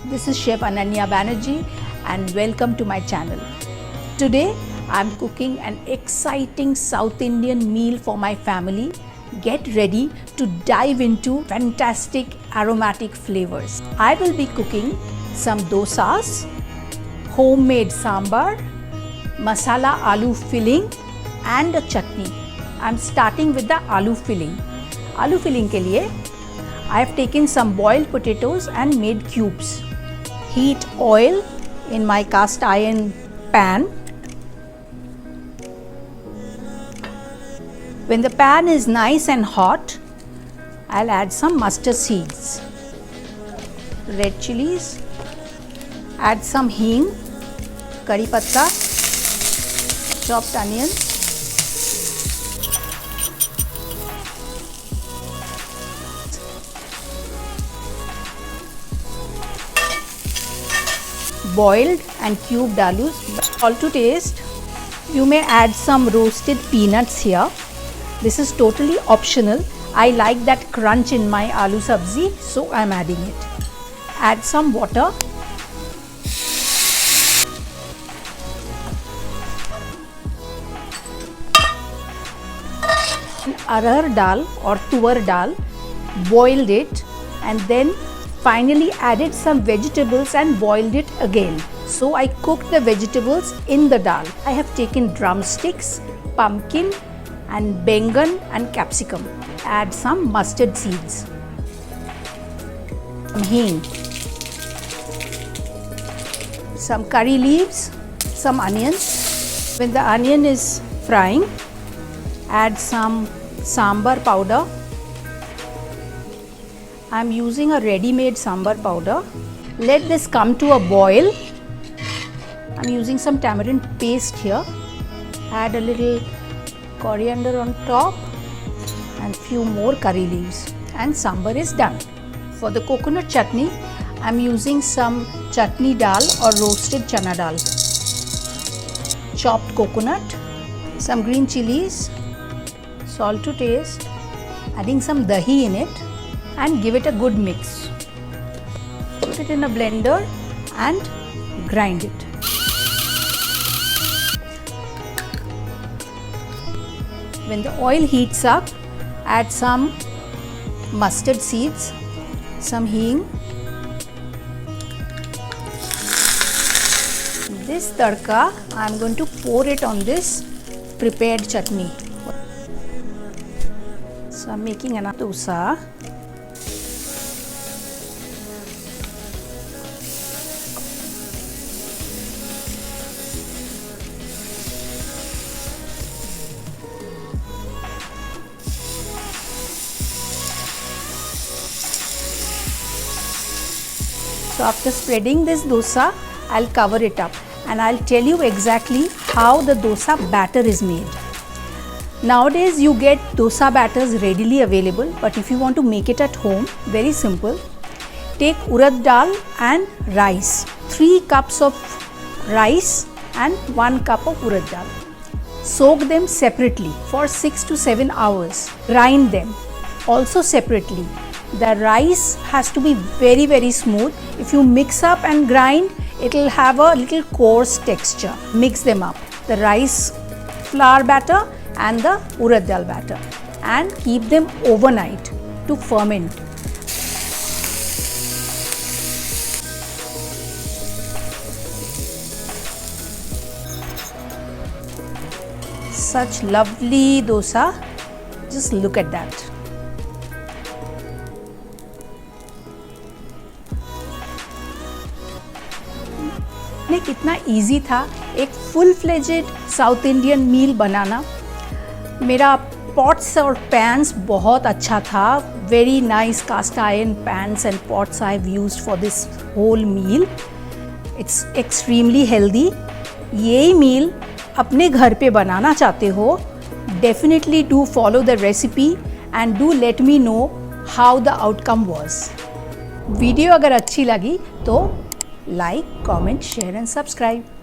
This is Chef Ananya Banerjee and welcome to my channel. Today I am cooking an exciting South Indian meal for my family. Get ready to dive into fantastic aromatic flavors. I will be cooking some dosas, homemade sambar, masala aloo filling and a chutney. I am starting with the aloo filling. Aloo filling ke liye I have taken some boiled potatoes and made cubes. Heat oil in my cast iron pan. When the pan is nice and hot, I'll add some mustard seeds, red chillies, add some hing, curry patta, chopped onions, boiled and cubed aloo. Salt to taste. You may add some roasted peanuts here. This is totally optional. I like that crunch in my aloo sabzi, so I am adding it. Add some water. Arhar dal or tuvar dal, boiled it and then finally added some vegetables and boiled it again. So I cooked the vegetables in the dal. I have taken drumsticks, pumpkin and bengan and capsicum. Add some mustard seeds, some hing, some curry leaves, some onions. When the onion is frying, add some sambar powder. I am using a ready-made sambar powder. Let this come to a boil. I am using some tamarind paste here. Add a little coriander on top and few more curry leaves and sambar is done. For the coconut chutney, I am using some chutney dal or roasted chana dal. Chopped coconut, some green chillies, salt to taste, adding some dahi in it and give it a good mix. Put it in a blender and grind it. When the oil heats up, add some mustard seeds, some hing. This tadka, I am going to pour it on this prepared chutney. So I am making an dosa. So after spreading this dosa, I'll cover it up and I'll tell you exactly how the dosa batter is made. Nowadays you get dosa batters readily available, but if you want to make it at home, very simple. Take urad dal and rice. 3 cups of rice and 1 cup of urad dal. Soak them separately for 6 to 7 hours. Grind them also separately. The rice has to be very smooth. If you mix up and grind, it will have a little coarse texture. Mix them up, the rice flour batter and the urad dal batter, and keep them overnight to ferment. Such lovely dosa, just look at that. कितना easy था एक full fledged South Indian meal बनाना. मेरा pots और pans बहुत अच्छा था. Very nice cast iron pans and pots I have used for this whole meal. It's extremely healthy. यही मील अपने घर पे बनाना चाहते हो, definitely do follow the recipe and do let me know how the outcome was. Video अगर अच्छी लगी तो like, comment, share and subscribe.